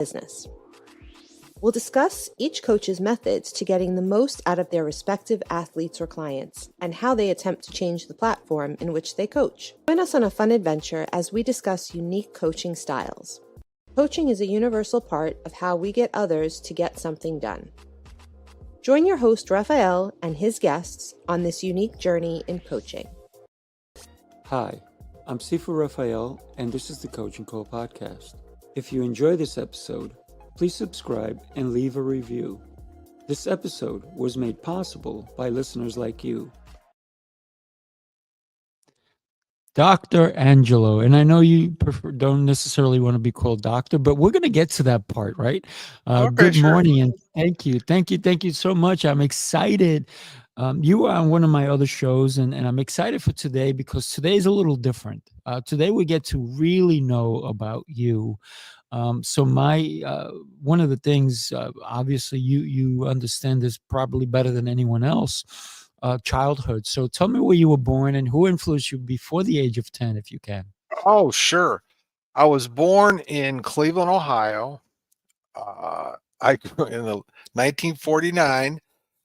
business. We'll discuss each coach's methods to getting the most out of their respective athletes or clients and how they attempt to change the platform in which they coach. Join us on a fun adventure as we discuss unique coaching styles. Coaching is a universal part of how we get others to get something done. Join your host, Rafael, and his guests on this unique journey in coaching. Hi, I'm Sifu Rafael, and this is the Coaching Call Podcast. If you enjoy this episode, please subscribe and leave a review. This episode was made possible by listeners like you. Dr. Angelo, and I know you don't necessarily want to be called doctor, but we're going to get to that part, right? Okay, good sure. morning, and thank you so much. I'm excited. You were on one of my other shows, and I'm excited for today because today is a little different. Today we get to really know about you. So one of the things, obviously you understand this probably better than anyone else, childhood. So tell me where you were born and who influenced you before the age of 10, if you can. Oh, sure. I was born in Cleveland, Ohio. I grew in 1949.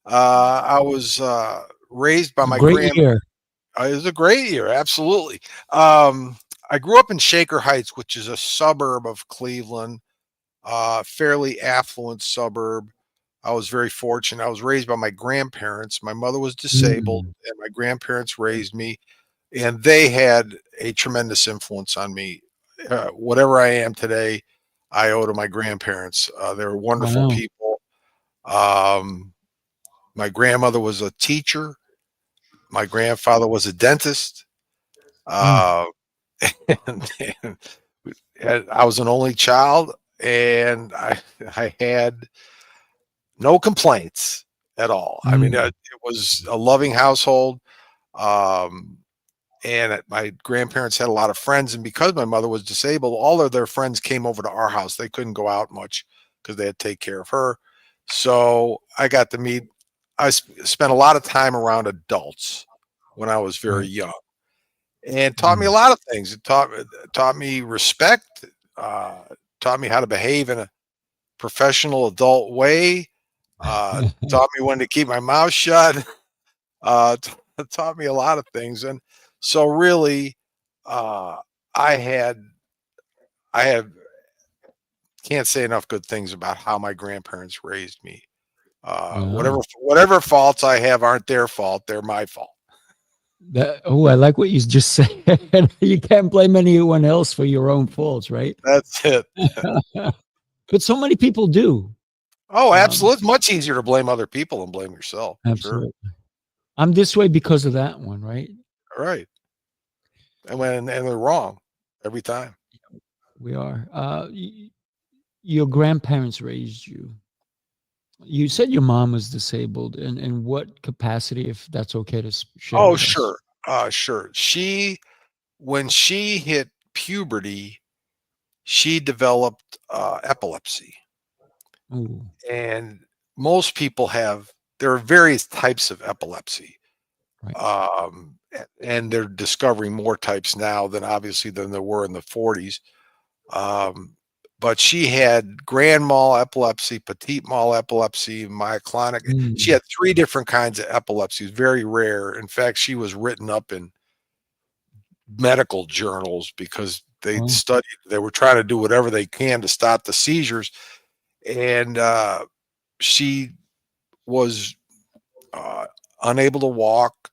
I was raised by my Great year. It was a great year, absolutely. I grew up in Shaker Heights, which is a suburb of Cleveland, fairly affluent suburb. I was very fortunate. I was raised by my grandparents. My mother was disabled, and my grandparents raised me, and they had a tremendous influence on me. Whatever I am today, I owe to my grandparents. They were wonderful Wow. people. My grandmother was a teacher. My grandfather was a dentist. And I was an only child, and I had no complaints at all. I mean, it was a loving household. And my grandparents had a lot of friends, and because my mother was disabled, all of their friends came over to our house. They couldn't go out much because they had to take care of her. So I got to meet. I spent a lot of time around adults when I was very young, and taught me a lot of things. It taught me respect, taught me how to behave in a professional adult way, taught me when to keep my mouth shut, taught me a lot of things. And so really, I have can't say enough good things about how my grandparents raised me. Whatever faults I have aren't their fault; they're my fault. I like what you just said. You can't blame anyone else for your own faults, right? That's it. But so many people do. Oh, absolutely. It's much easier to blame other people than blame yourself. Absolutely. Sure. I'm this way because of that one, right? Right. And they're wrong every time. We are. Your grandparents raised you. You said your mom was disabled. In what capacity, if that's okay to share? Oh, with us? sure. Sure. When she hit puberty, she developed epilepsy. Ooh. And most people there are various types of epilepsy. Right. And they're discovering more types now than there were in the 40s. But she had grand mal epilepsy, petite mal epilepsy, myoclonic. She had 3 different kinds of epilepsies, very rare. In fact, she was written up in medical journals because they were trying to do whatever they can to stop the seizures. And she was unable to walk.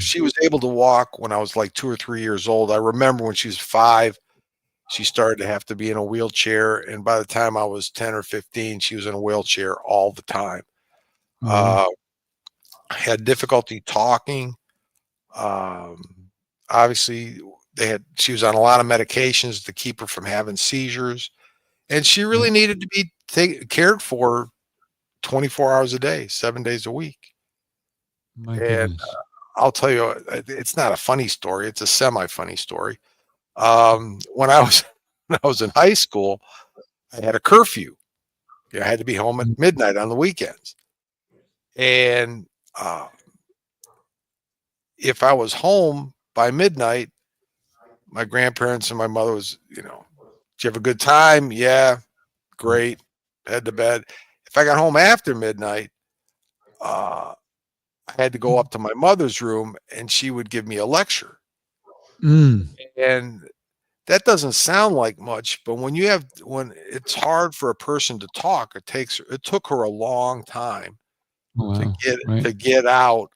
She was able to walk when I was like 2 or 3 years old. I remember when she was 5, she started to have to be in a wheelchair. And by the time I was 10 or 15, she was in a wheelchair all the time. Had difficulty talking. Obviously, she was on a lot of medications to keep her from having seizures. And she really needed to be cared for 24 hours a day, 7 days a week. My goodness. I'll tell you, it's not a funny story. It's a semi-funny story. When I was in high school, I had a curfew. I had to be home at midnight on the weekends. And if I was home by midnight, my grandparents and my mother was, did you have a good time? Yeah. great, head to bed. If I got home after midnight, I had to go up to my mother's room and she would give me a lecture. Mm. And that doesn't sound like much, but when it's hard for a person to talk, it took her a long time Oh, wow. Right. to get out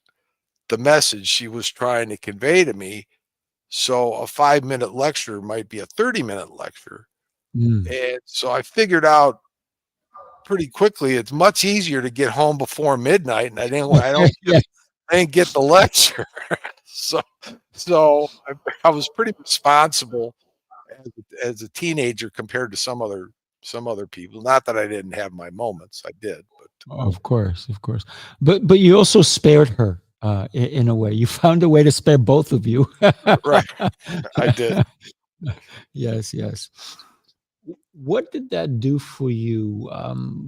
the message she was trying to convey to me. So a 5-minute lecture might be a 30-minute lecture. Mm. And so I figured out pretty quickly it's much easier to get home before midnight, and Yeah. I didn't get the lecture. so I was pretty responsible as a teenager compared to some other people. Not that I didn't have my moments, I did, but Of course, of course. But you also spared her in a way. You found a way to spare both of you. right, I did. Yes, yes. What did that do for you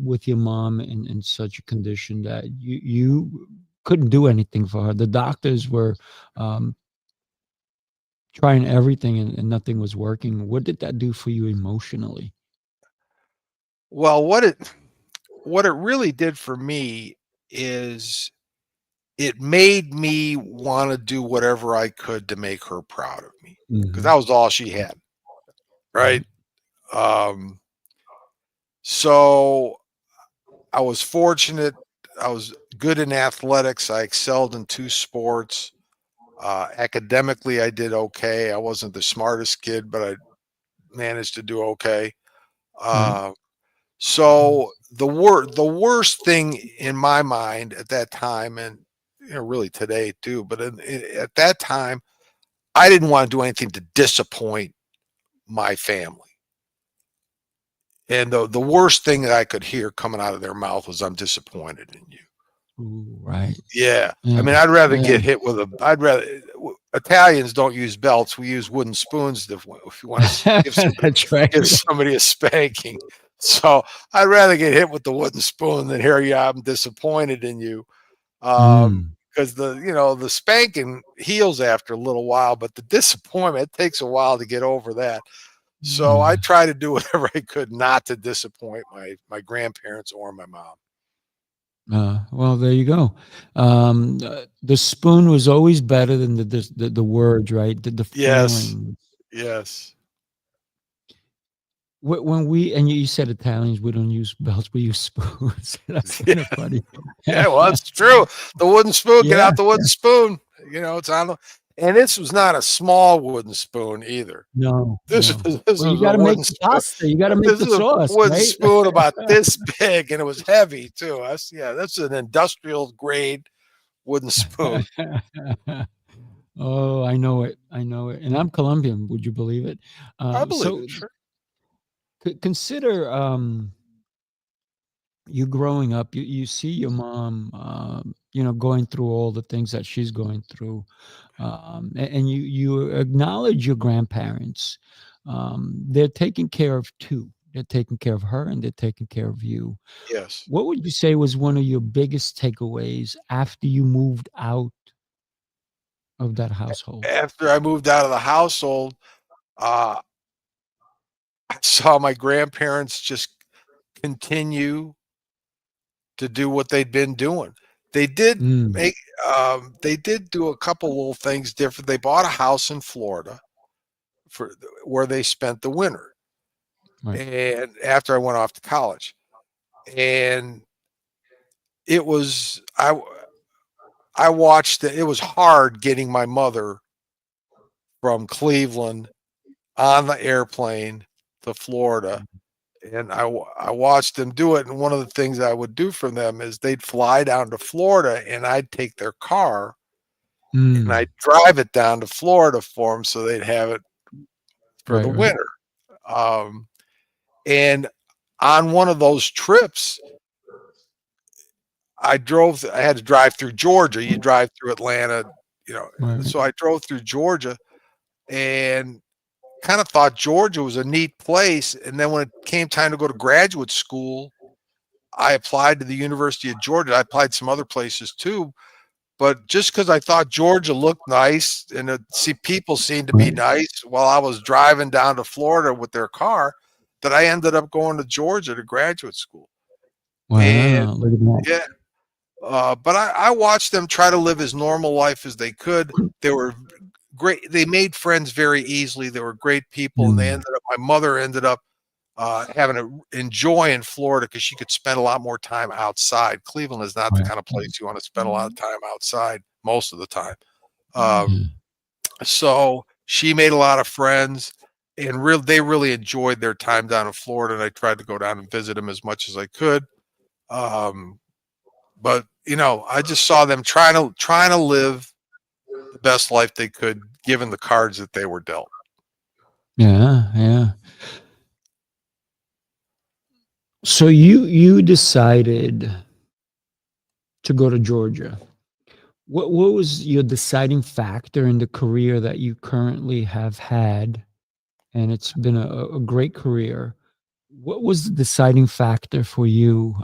with your mom in such a condition that you couldn't do anything for her? The doctors were um, trying everything and nothing was working. What did that do for you emotionally? Well, what it really did for me is it made me want to do whatever I could to make her proud of me, because Hmm. that was all she had, right? Right. Um, so I was fortunate. I was good in athletics. I excelled in 2 sports. Academically, I did okay. I wasn't the smartest kid, but I managed to do okay. Right. Uh, so the worst thing in my mind at that time, and really today too, but at that time, I didn't want to do anything to disappoint my family. And the worst thing that I could hear coming out of their mouth was, "I'm disappointed in you." Ooh, right. Yeah. I Yeah. mean, I'd rather Yeah. get hit with Italians don't use belts. We use wooden spoons if you want to That's right. give somebody a spanking. So I'd rather get hit with the wooden spoon than hear you, "I'm disappointed in you." Mm. Because the spanking heals after a little while, but the disappointment, it takes a while to get over that. So I Yeah. try to do whatever I could not to disappoint my grandparents or my mom. Well, there you go. The spoon was always better than the words, right? The Yes. feeling. Yes. When we and you said Italians, we don't use belts, we use spoons. That's kind of funny. Yeah, well, that's true. The wooden spoon, get Yeah. out the wooden spoon. It's on the, and this was not a small wooden spoon either. No, This no. was this Well, you was a gotta make wooden the spoon. pasta. You gotta make This the is a sauce, wooden right? spoon about this big, and it was heavy too. That's an industrial grade wooden spoon. Oh, I know it. I know it. And I'm Colombian. Would you believe it? I believe So it. Sure. consider you growing up. You see your mom, going through all the things that she's going through, and you acknowledge your grandparents. They're taking care of two. They're taking care of her, and they're taking care of you. Yes. What would you say was one of your biggest takeaways after you moved out of that household? After I moved out of the household, uh, I saw my grandparents just continue to do what they'd been doing. They did Mm, make they did do a couple little things different. They bought a house in Florida where they spent the winter. right. And after I went off to college, and it was I watched it. It was hard getting my mother from Cleveland on the airplane to Florida, and I watched them do it. And one of the things I would do for them is they'd fly down to Florida, and I'd take their car and Mm, I'd drive it down to Florida for them so they'd have it for the right, right. winter. Um, and on one of those trips, I had to drive through Georgia. You drive through Atlanta, Right. so I drove through Georgia and kind of thought Georgia was a neat place. And then when it came time to go to graduate school, I applied to the University of Georgia. I applied some other places too, but just because I thought Georgia looked nice and people seemed to be Right. nice while I was driving down to Florida with their car, that I ended up going to Georgia to graduate school. And Wow, look at that. yeah, but I watched them try to live as normal life as they could. They were great. They made friends very easily. They were great people, and my mother ended up having to enjoy in Florida because she could spend a lot more time outside. Cleveland is not the kind of place you want to spend a lot of time outside most of the time. So she made a lot of friends, and they really enjoyed their time down in Florida. And I tried to go down and visit them as much as I could. But I just saw them trying to live the best life they could, given the cards that they were dealt. Yeah. So you decided to go to Georgia. What was your deciding factor in the career that you currently have had? And it's been a great career. What was the deciding factor for you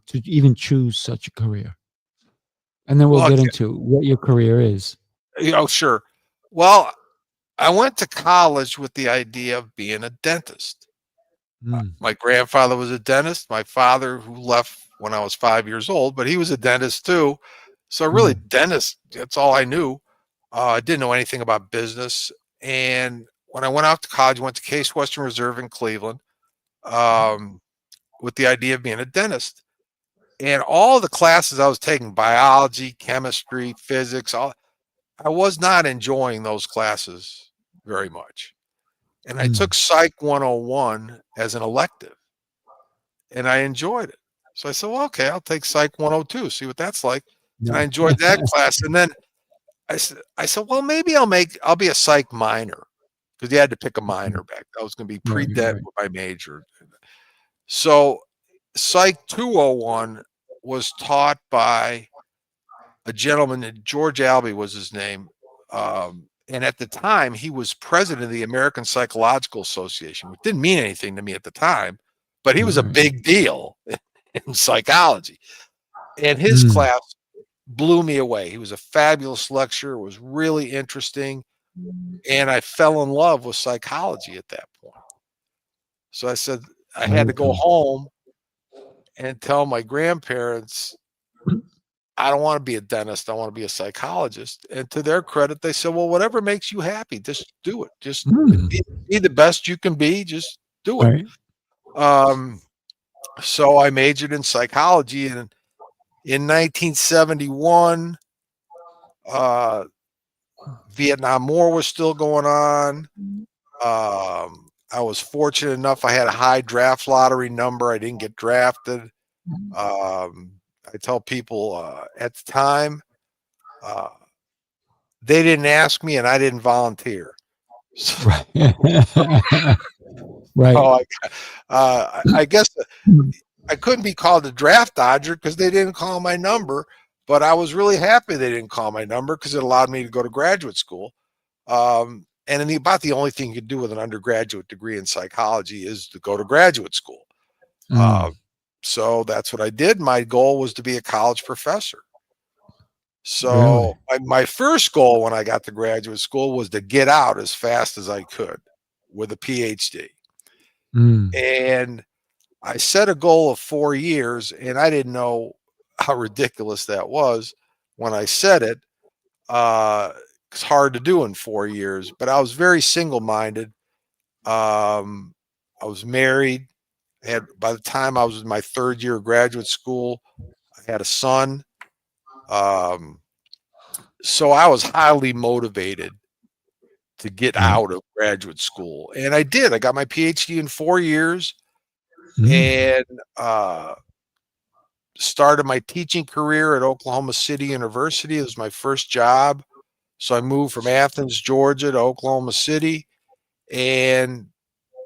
to even choose such a career? And then we'll Well, get into what your career is. sure. Well, I went to college with the idea of being a dentist. My grandfather was a dentist. My father, who left when I was 5 years old, but he was a dentist too. So really, dentist, that's all I knew. I didn't know anything about business. And when I went out to college, I went to Case Western Reserve in Cleveland with the idea of being a dentist. And all the classes I was taking, biology, chemistry, physics, I was not enjoying those classes very much. And I took Psych 101 as an elective, and I enjoyed it. So I said, well, okay, I'll take Psych 102, see what that's like. And I enjoyed that class. And then I said, well, maybe I'll be a Psych minor, because you had to pick a minor back. I was going to be pre-dent with my major. So Psych 201 was taught by a gentleman, George Albee was his name. And at the time, he was president of the American Psychological Association, which didn't mean anything to me at the time, but he was a big deal in psychology. And his class blew me away. He was a fabulous lecturer. It was really interesting. And I fell in love with psychology at that point. So I said, I had to go home and tell my grandparents, I don't want to be a dentist. I want to be a psychologist. And to their credit, they said, well, whatever makes you happy, just do it. Just be the best you can be. Just do it. So I majored in psychology. And in 1971, Vietnam War was still going on. I was fortunate enough. I had a high draft lottery number. I didn't get drafted. I tell people at the time, they didn't ask me and I didn't volunteer. So, I guess I couldn't be called a draft dodger because they didn't call my number, but I was really happy they didn't call my number because it allowed me to go to graduate school. And about the only thing you could do with an undergraduate degree in psychology is to go to graduate school. So that's what I did. My goal was to be a college professor. So my first goal when I got to graduate school was to get out as fast as I could with a PhD. And I set a goal of 4 years, and I didn't know how ridiculous that was when I said it. It's hard to do in 4 years, but I was very single-minded. I was married. By the time I was in my 3rd year of graduate school, I had a son. So I was highly motivated to get out of graduate school. And I did. I got my PhD in 4 years and started my teaching career at Oklahoma City University. It was my first job. So I moved from Athens, Georgia to Oklahoma City and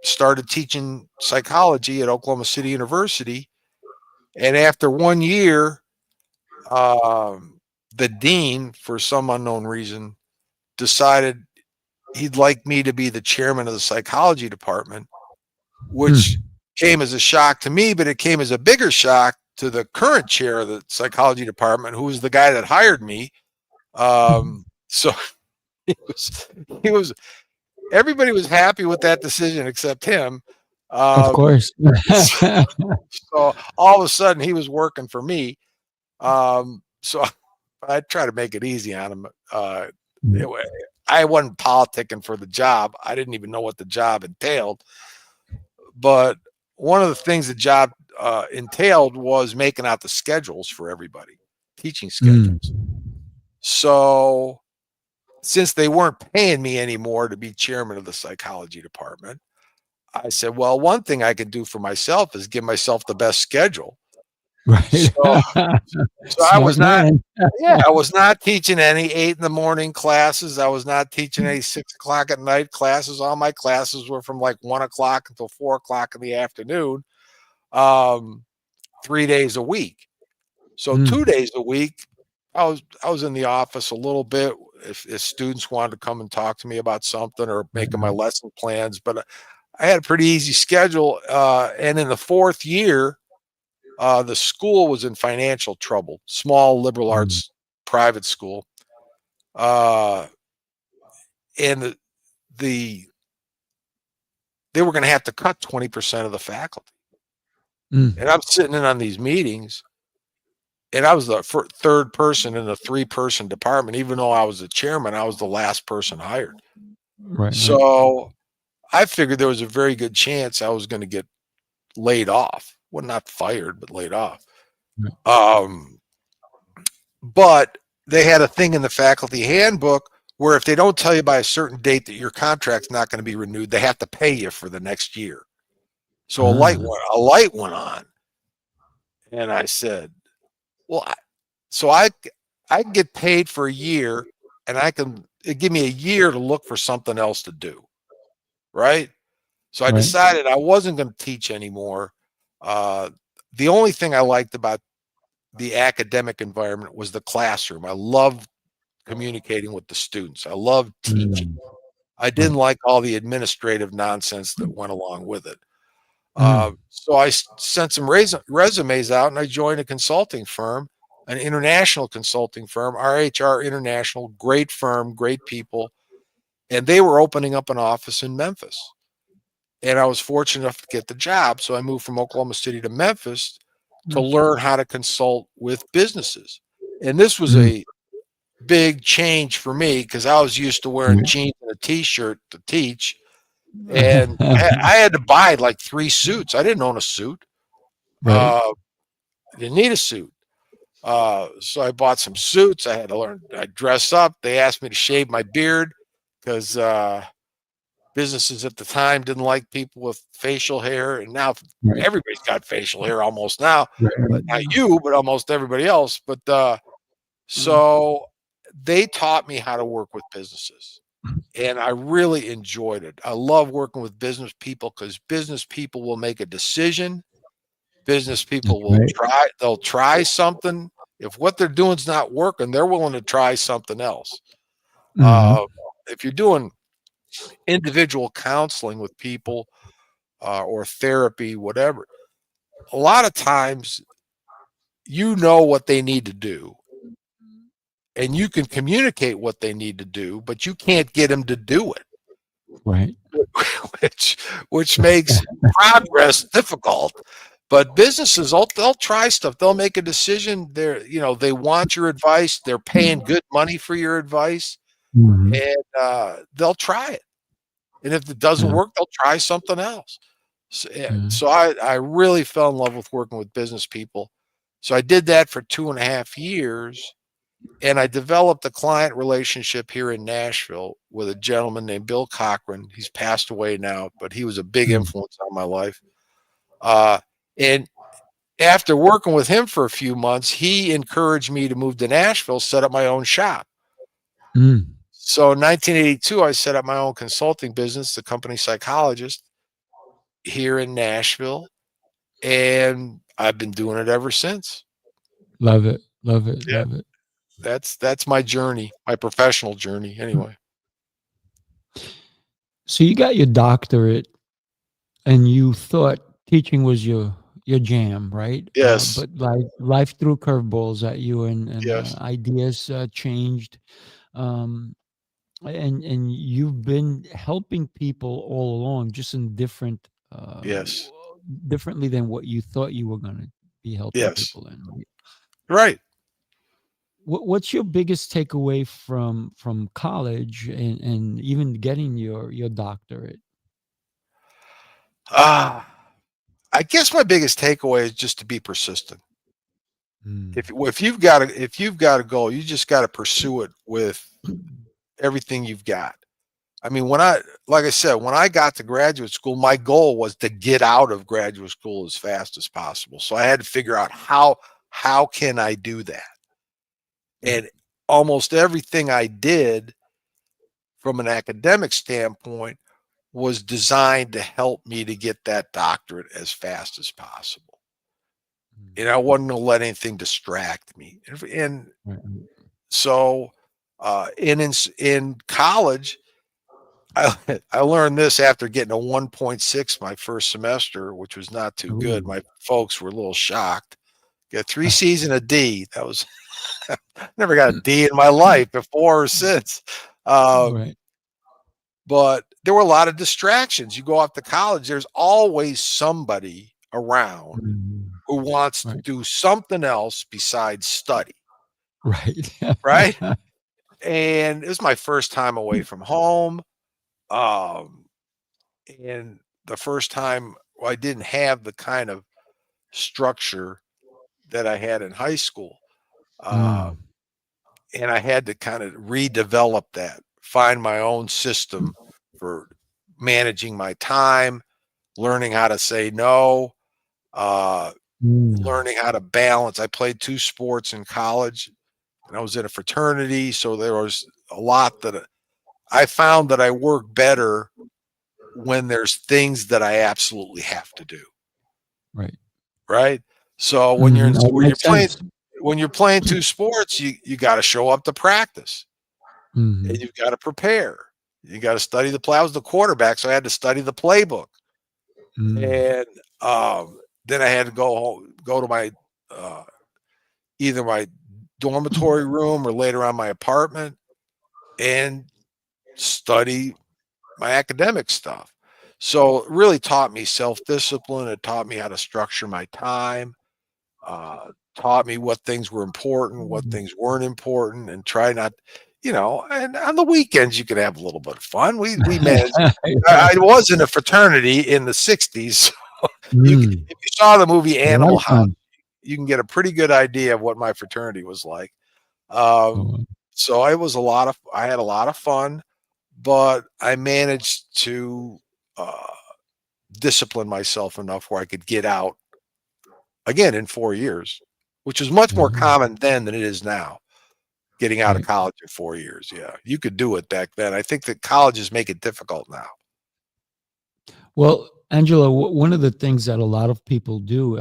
started teaching psychology at Oklahoma City University. And after 1 year, the dean, for some unknown reason, decided he'd like me to be the chairman of the psychology department, which came as a shock to me, but it came as a bigger shock to the current chair of the psychology department, who was the guy that hired me. So he was everybody was happy with that decision except him. Of course. So all of a sudden he was working for me. So I try to make it easy on him. Anyway, I wasn't politicking for the job. I didn't even know what the job entailed. But one of the things the job entailed was making out the schedules for everybody, teaching schedules. So since they weren't paying me anymore to be chairman of the psychology department, I said, well, one thing I can do for myself is give myself the best schedule. Right. So I was not, I was not teaching any 8 in the morning classes. I was not teaching any 6 o'clock at night classes. All my classes were from like 1 o'clock until 4 o'clock in the afternoon, 3 days a week. So 2 days a week, I was in the office a little bit if students wanted to come and talk to me about something or making my lesson plans. But I had a pretty easy schedule. And in the 4th year, the school was in financial trouble, small liberal arts private school. And they were going to have to cut 20% of the faculty. And I'm sitting in on these meetings, and I was the third person in a 3-person department. Even though I was the chairman, I was the last person hired. Right. So I figured there was a very good chance I was going to get laid off. Well, not fired, but laid off. But they had a thing in the faculty handbook where if they don't tell you by a certain date that your contract's not going to be renewed, they have to pay you for the next year. So a light went on, and I said, well, I get paid for a year, and it give me a year to look for something else to do, right? So I decided I wasn't going to teach anymore. The only thing I liked about the academic environment was the classroom. I loved communicating with the students. I loved teaching. I didn't like all the administrative nonsense that went along with it. So I sent some resumes out, and I joined a consulting firm, an international consulting firm, RHR International, great firm, great people. And they were opening up an office in Memphis. And I was fortunate enough to get the job. So I moved from Oklahoma City to Memphis to learn how to consult with businesses. And this was a big change for me because I was used to wearing jeans and a t-shirt to teach. And I had to buy like 3 suits. I didn't own a suit. I didn't need a suit. So I bought some suits. I had to learn. I dress up. They asked me to shave my beard because businesses at the time didn't like people with facial hair. And now everybody's got facial hair almost now. Not you, but almost everybody else. But so they taught me how to work with businesses. And I really enjoyed it. I love working with business people because business people will make a decision. Business people will they'll try something. If what they're doing is not working, they're willing to try something else. If you're doing individual counseling with people or therapy, whatever, a lot of times you know what they need to do. And you can communicate what they need to do, but you can't get them to do it. Right. Which makes progress difficult. But businesses, they'll try stuff. They'll make a decision. They want your advice. They're paying good money for your advice, and they'll try it. And if it doesn't work, they'll try something else. So I really fell in love with working with business people. So I did that for 2.5 years. And I developed a client relationship here in Nashville with a gentleman named Bill Cochran. He's passed away now, but he was a big influence on my life. And after working with him for a few months, he encouraged me to move to Nashville, set up my own shop. So in 1982, I set up my own consulting business, the Company Psychologist, here in Nashville. And I've been doing it ever since. Love it. Love it. Yeah. Love it. That's my journey, my professional journey anyway. So you got your doctorate and you thought teaching was your jam, right? Yes. But like life threw curveballs at you and Yes. ideas changed. And you've been helping people all along, just in different Yes. differently than what you thought you were going to be helping Yes. people in, right? Right. What's your biggest takeaway from college and even getting your doctorate? I guess my biggest takeaway is just to be persistent. Mm. If you've got a goal, you just got to pursue it with everything you've got. I mean, like I said, when I got to graduate school, my goal was to get out of graduate school as fast as possible. So I had to figure out how can I do that? And almost everything I did from an academic standpoint was designed to help me to get that doctorate as fast as possible. And I wasn't going to let anything distract me. And Right. so, in college, I learned this after getting a 1.6 my first semester, which was not too good. Ooh. My folks were a little shocked. Got 3 C's and a D. That was never got a D in my life before or since. Right. But there were a lot of distractions. You go off to college, there's always somebody around Mhm. who wants to Right. do something else besides study, Right. right? And it was my first time away from home. Um, and the first time I didn't have the kind of structure that I had in high school. Uh, Mm. and I had to kind of redevelop that, find my own system for managing my time, learning how to say no, uh, Mm. learning how to balance. I played 2 sports in college and I was in a fraternity. So there was a lot that I found that I work better when there's things that I absolutely have to do. Right. Right. So Mhm. That makes sense. when you're playing 2 sports, you got to show up to practice and Mhm. you've got to prepare. You got to study the play. I was the quarterback, so I had to study the playbook. Mm. And then I had to go to my either my dormitory room or later on my apartment and study my academic stuff. So it really taught me self-discipline. It taught me how to structure my time. Taught me what things were important, what things weren't important, and try not, and on the weekends you could have a little bit of fun. We managed. I was in a fraternity in the '60s. Mm. If you saw the movie A lot Animal of House, fun. you can get a pretty good idea of what my fraternity was like. Um, Oh, so I had a lot of fun, but I managed to uh, discipline myself enough where I could get out again in 4 years, which is much more yeah. common then than it is now. Getting out of Right. college in 4 years, yeah, you could do it back then. I think that colleges make it difficult now. Well, Angela, one of the things that a lot of people do,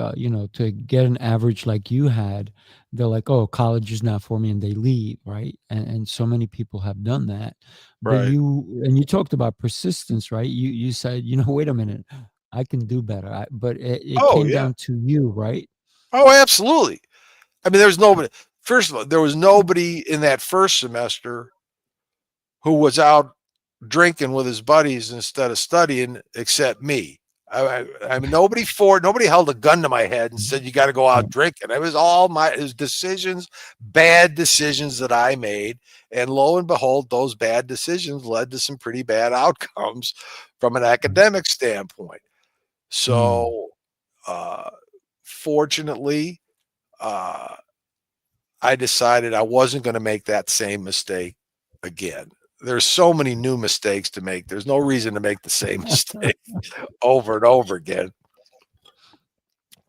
to get an average like you had, they're like, "Oh, college is not for me," and they leave, right? And so many people have done that. But Right. you talked about persistence, right? You said, "Wait a minute, I can do better." But it Oh, came yeah. down to you, right? Oh, absolutely. I mean, there's nobody first of all, there was nobody in that first semester who was out drinking with his buddies instead of studying except me. I mean, nobody held a gun to my head and said, you got to go out Right. drinking. It was all his decisions, bad decisions that I made. And lo and behold, those bad decisions led to some pretty bad outcomes from an academic standpoint. Mm. So, uh, fortunately, uh, I decided I wasn't going to make that same mistake again. There's so many new mistakes to make. There's no reason to make the same mistake over and over again.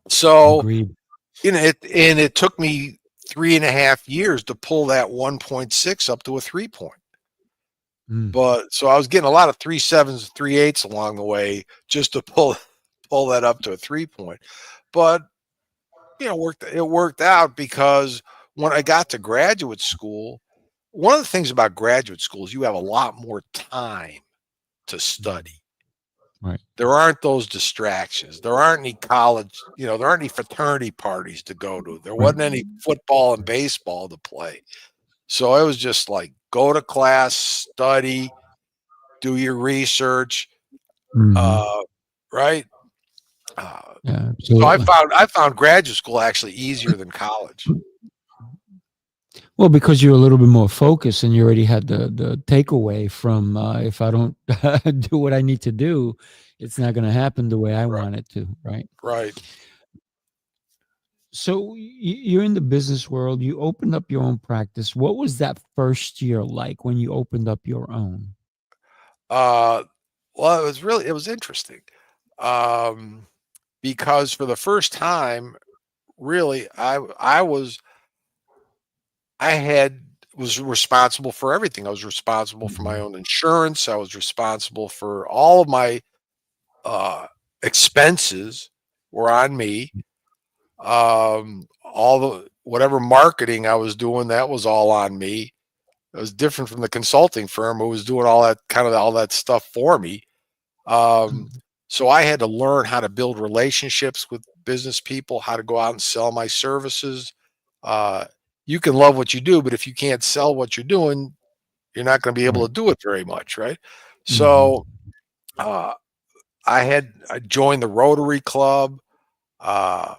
So, Agreed. it took me 3.5 years to pull that 1.6 up to a 3 point. Mm. But so I was getting a lot of 3.7s, 3.8s along the way just to pull that up to a 3 point. But it worked out because when I got to graduate school, one of the things about graduate school is you have a lot more time to Mm. study. Right. There aren't those distractions. There aren't any college, there aren't any fraternity parties to go to. There Right. wasn't any football and baseball to play. So it was just like go to class, study, do your research, Mhm. uh, right? Yeah, So absolutely. I found graduate school actually easier than college. Well, because you're a little bit more focused and you already had the takeaway from if I don't do what I need to do, it's not going to happen the way I Right. want it to, right? Right. So you're in the business world. You opened up your own practice. What was that first year like when you opened up your own? Uh, well, it was interesting. Um, because for the first time, really, I had was responsible for everything. I was responsible for my Mhm. own insurance. I was responsible for all of my uh, expenses were on me. All the whatever marketing I was doing, that was all on me. It was different from the consulting firm who was doing all that kind of all that stuff for me. Um, so I had to learn how to build relationships with business people, how to go out and sell my services. Uh, you can love what you do, but if you can't sell what you're doing, you're not going to be able Right. to do it very much, right? Mhm. So uh, I joined the Rotary Club. Uh,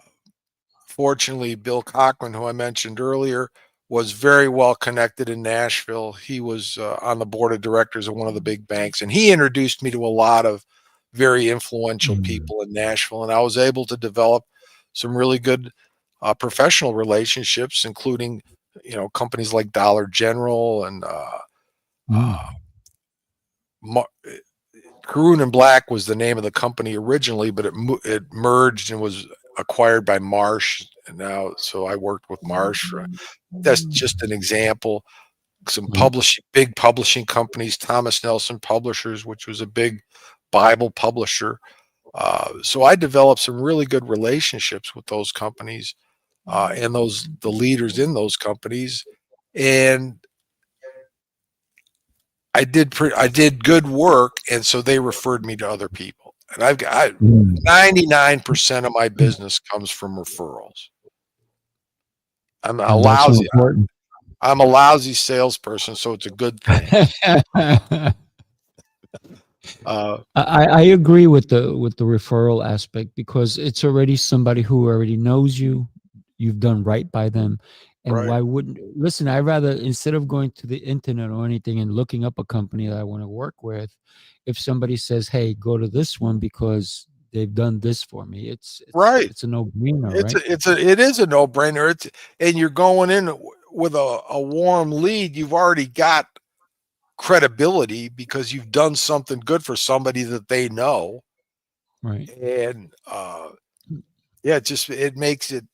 Fortunately, Bill Cochran, who I mentioned earlier, was very well connected in Nashville. He was on the board of directors of one of the big banks, and he introduced me to a lot of very influential Mhm. people in Nashville. And I was able to develop some really good professional relationships, including companies like Dollar General and Mm. uh, Caroon and Black was the name of the company originally, but it merged and was acquired by Marsh. And now, so I worked with Marsh. That's just an example. Some Right. big publishing companies, Thomas Nelson Publishers, which was a big Bible publisher. So I developed some really good relationships with those companies and the leaders in those companies, and I did good work, and so they referred me to other people. And I've got Mm. 99% of my business comes from referrals. I'm a And that's so lousy important. I'm a lousy salesperson, so it's a good thing. Uh, I agree with the referral aspect because it's already somebody who already knows you. You've done right by them. And right, why wouldn't listen? I rather instead of going to the internet or anything and looking up a company that I want to work with, if somebody says, "Hey, go to this one because they've done this for me," right. it's a no-brainer, right? It is a no-brainer. And you're going in with a warm lead. You've already got credibility because you've done something good for somebody that they know. Right. And yeah, it makes it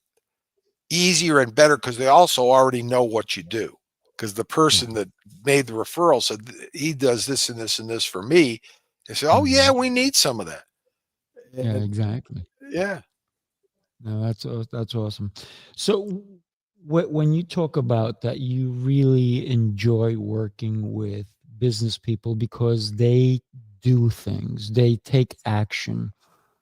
easier and better because they also already know what you do. Because the Yeah. person that made the referral said he does this and this and this for me. They say, "Oh yeah, Mhm. we need some of that." Yeah, And exactly. yeah, No, that's awesome. So, when you talk about that, you really enjoy working with business people because they do things, they take action,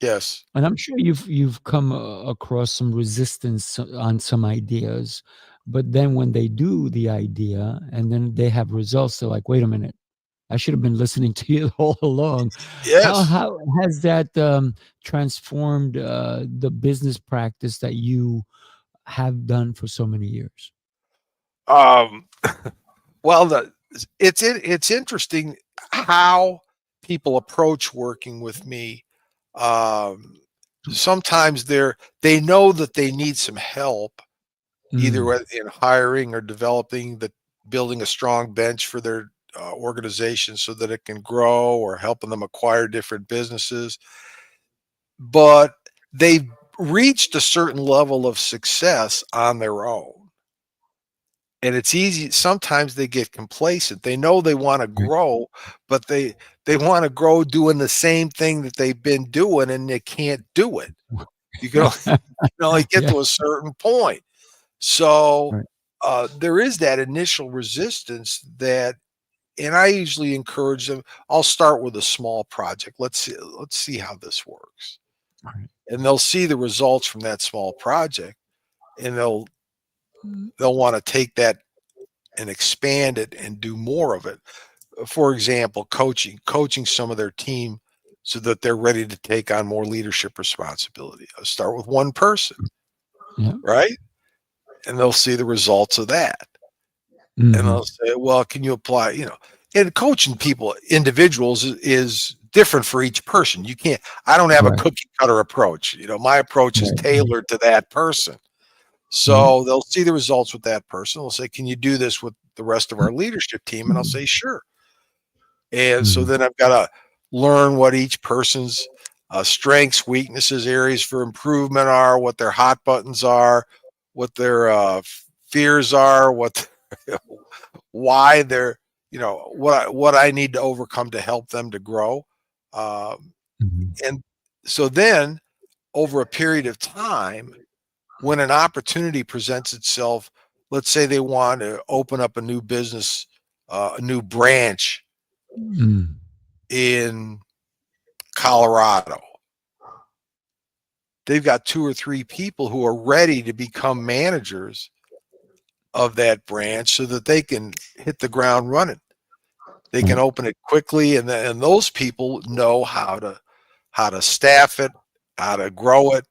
yes, and I'm sure you've come across some resistance on some ideas, but then when they do the idea and then they have results, they're like, "Wait a minute, I should have been listening to you all along." yes. How has that transformed the business practice that you have done for so many years? Um, well, it's interesting how people approach working with me. Um, Sometimes they know that they need some help, either Mm, in hiring or building a strong bench for their organization so that it can grow, or helping them acquire different businesses. But they've reached a certain level of success on their own. And it's easy. Sometimes they get complacent. They know they want to right. grow, but they want to grow doing the same thing that they've been doing, and they can't do it. You can only, you can only get Yeah. to a certain point. So Right. there is that initial resistance and I usually encourage them. I'll start with a small project. Let's see how this works, Right. and they'll see the results from that small project, and Mm, they'll want to take that and expand it and do more of it. For example, coaching some of their team so that they're ready to take on more leadership responsibility. I'll start with one person, Yeah. right? And they'll see the results of that. And they'll say, well, can you apply, and coaching people, individuals is different for each person. You can't, I don't have a Right. cookie cutter approach. My approach is Right. tailored to that person. So they'll see the results with that person. They'll say, can you do this with the rest of our leadership team? And I'll say, sure. And so then I've got to learn what each person's strengths, weaknesses, areas for improvement are, what their hot buttons are, what their fears are, what why they're, what I need to overcome to help them to grow. And so then over a period of time, when an opportunity presents itself, let's say they want to open up a new business, a new branch in Colorado. They've got 2 or 3 people who are ready to become managers of that branch so that they can hit the ground running. They can open it quickly, and those people know how to staff it, how to grow it,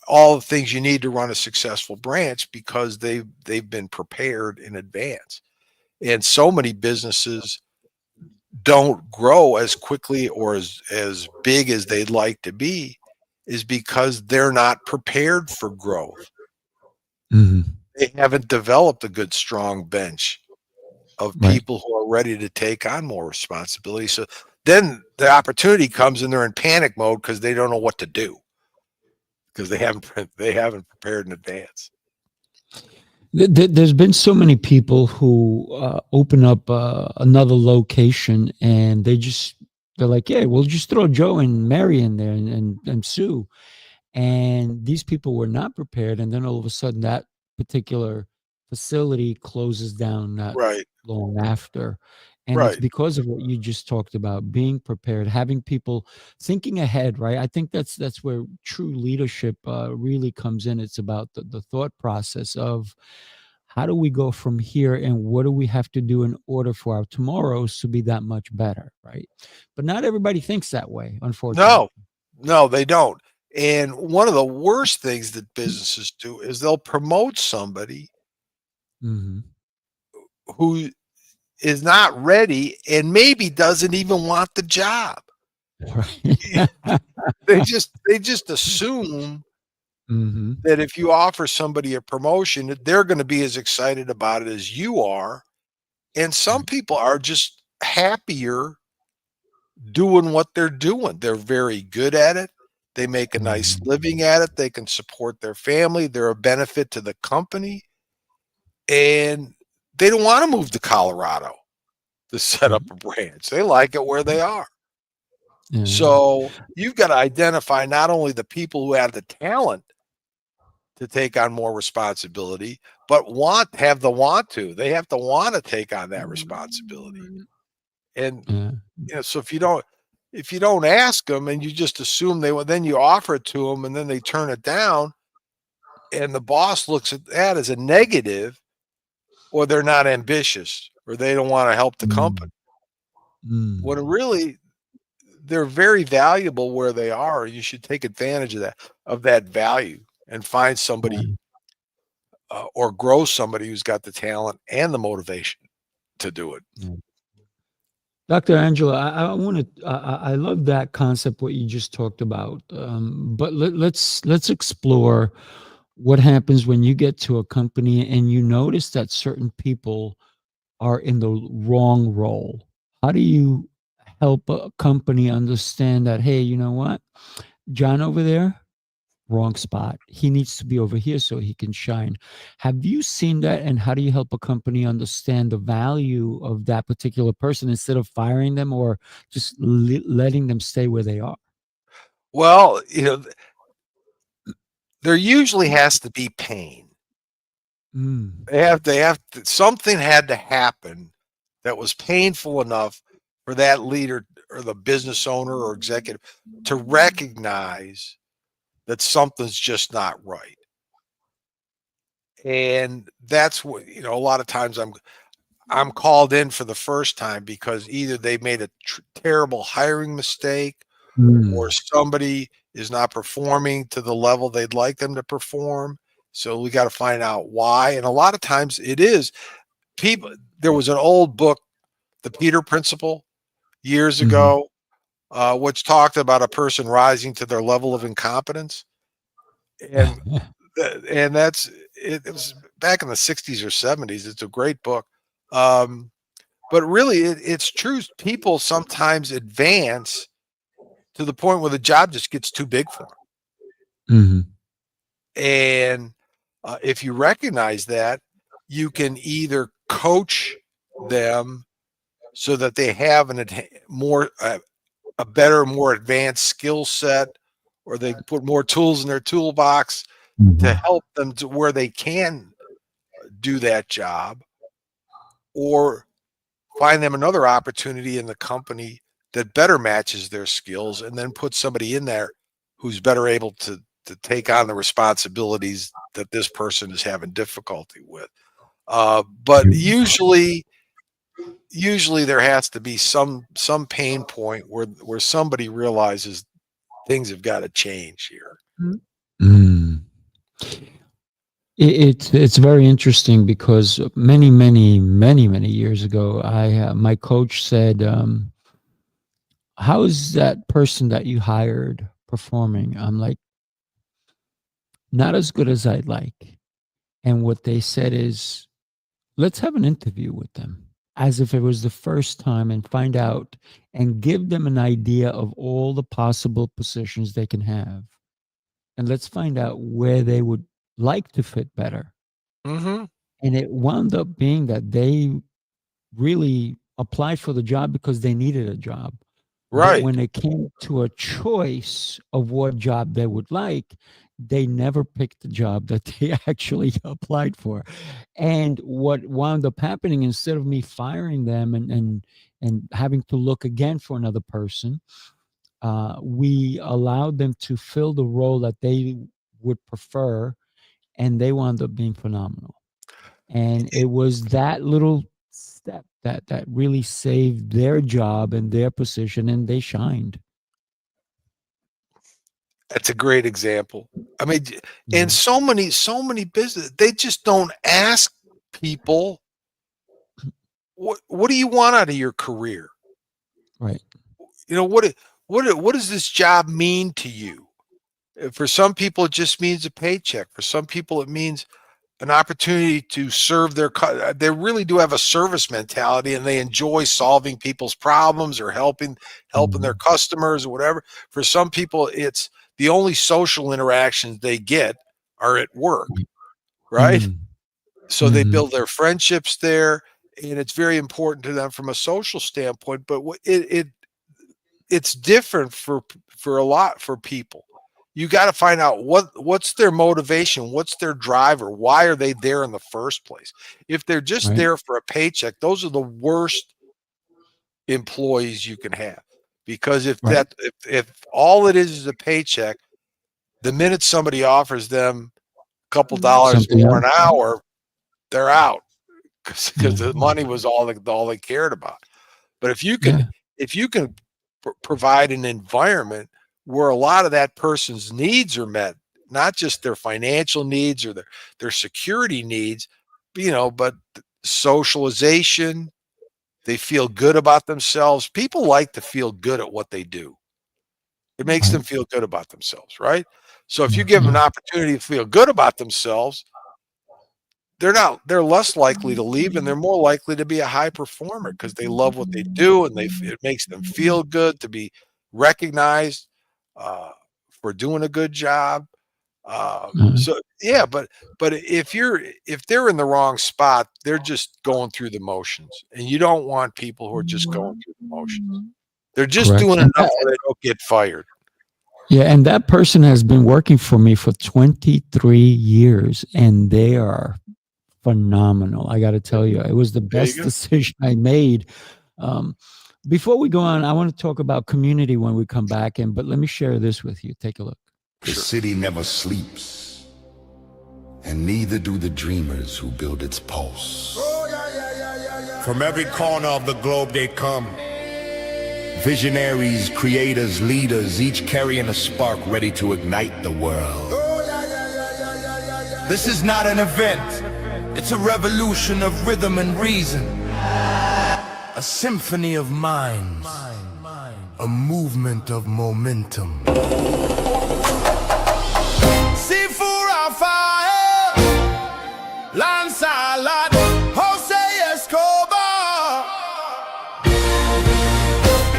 all the things you need to run a successful branch because they've been prepared in advance. And so many businesses don't grow as quickly or as big as they'd like to be is because they're not prepared for growth. They haven't developed a good, strong bench of people who are ready to take on more responsibility. So then the opportunity comes and they're in panic mode because they don't know what to do because they haven't prepared in advance. There's been so many people who open up another location and they're like, yeah, we'll just throw Joe and Mary in there and Sue. And these people were not prepared. And then all of a sudden that particular facility closes down not long after. And it's because of what you just talked about, being prepared, having people thinking ahead, right? I think that's where true leadership really comes in. It's about the thought process of how do we go from here and what do we have to do in order for our tomorrows to be that much better, right? But not everybody thinks that way, unfortunately. No, they don't. And one of the worst things that businesses do is they'll promote somebody who is not ready and maybe doesn't even want the job. Right. They just assume that if you offer somebody a promotion, that they're going to be as excited about it as you are. And some people are just happier doing what they're doing. They're very good at it. They make a nice living at it. They can support their family. They're a benefit to the company. And they don't want to move to Colorado to set up a branch. They like it where they are. So you've got to identify not only the people who have the talent to take on more responsibility, but have the want to. They have to want to take on that responsibility. And so if you don't ask them and you just assume then you offer it to them and then they turn it down, and the boss looks at that as a negative, or they're not ambitious, or they don't want to help the company. When really they're very valuable where they are. You should take advantage of that value and find somebody or grow somebody who's got the talent and the motivation to do it. Dr. Angelo, I want to. I love that concept what you just talked about. But let's explore what happens when you get to a company and you notice that certain people are in the wrong role. How do you help a company understand that? Hey, you know what, John over there, wrong spot. He needs to be over here so he can shine. Have you seen that? And how do you help a company understand the value of that particular person instead of firing them or just letting them stay where they are? Well, there usually has to be pain. Something had to happen that was painful enough for that leader or the business owner or executive to recognize that something's just not right. And that's what, a lot of times I'm called in for the first time because either they made a terrible hiring mistake or somebody is not performing to the level they'd like them to perform. So we got to find out why. And a lot of times it is people. There was an old book, The Peter Principle, years ago, which talked about a person rising to their level of incompetence. And that's it was back in the 60s or 70s. It's a great book. But really, it's true. People sometimes advance to the point where the job just gets too big for them. And if you recognize that, you can either coach them so that they have a better, more advanced skill set, or they put more tools in their toolbox to help them to where they can do that job, or find them another opportunity in the company that better matches their skills, and then put somebody in there who's better able to take on the responsibilities that this person is having difficulty with. But usually there has to be some pain point where somebody realizes things have got to change here. It's very interesting because many years ago, my coach said, "How is that person that you hired performing?" I'm like, "Not as good as I'd like." And what they said is, "Let's have an interview with them as if it was the first time and find out and give them an idea of all the possible positions they can have. And let's find out where they would like to fit better." And it wound up being that they really applied for the job because they needed a job. But Right. when it came to a choice of what job they would like, they never picked the job that they actually applied for. And what wound up happening, instead of me firing them and having to look again for another person, we allowed them to fill the role that they would prefer, and they wound up being phenomenal. And it was that little step that really saved their job and their position, and they shined. That's a great example. I mean, and so many business, they just don't ask people, what do you want out of your career? Right. You know, what does this job mean to you? For some people, it just means a paycheck. For some people, it means an opportunity to serve they really do have a service mentality, and they enjoy solving people's problems or helping their customers or whatever. For some people, it's the only social interactions they get are at work, right? So they build their friendships there, and it's very important to them from a social standpoint. But it's different for people. You got to find out what's their motivation, what's their driver, why are they there in the first place? If they're just there for a paycheck, those are the worst employees you can have, because if all it is a paycheck, the minute somebody offers them a couple dollars Something more else. an hour, they're out because the money was all they cared about. But if you can provide an environment where a lot of that person's needs are met, not just their financial needs or their security needs, but socialization, they feel good about themselves. People like to feel good at what they do. It makes them feel good about themselves, right? So if you give them an opportunity to feel good about themselves, they're less likely to leave, and they're more likely to be a high performer because they love what they do, and it makes them feel good to be recognized for doing a good job. So yeah, but if they're in the wrong spot, they're just going through the motions, and you don't want people who are just going through the motions. They're just Correct. doing enough where they don't get fired. Yeah, and that person has been working for me for 23 years, and they are phenomenal. I got to tell you, it was the best decision I made. Before we go on, I want to talk about community when we come back, but let me share this with you. Take a look. The city never sleeps, and neither do the dreamers who build its pulse. From every corner of the globe they come. Visionaries, creators, leaders, each carrying a spark ready to ignite the world. This is not an event. It's a revolution of rhythm and reason. A symphony of minds. A movement of momentum. Sifu Rafael, Lancelot, Jose Escobar.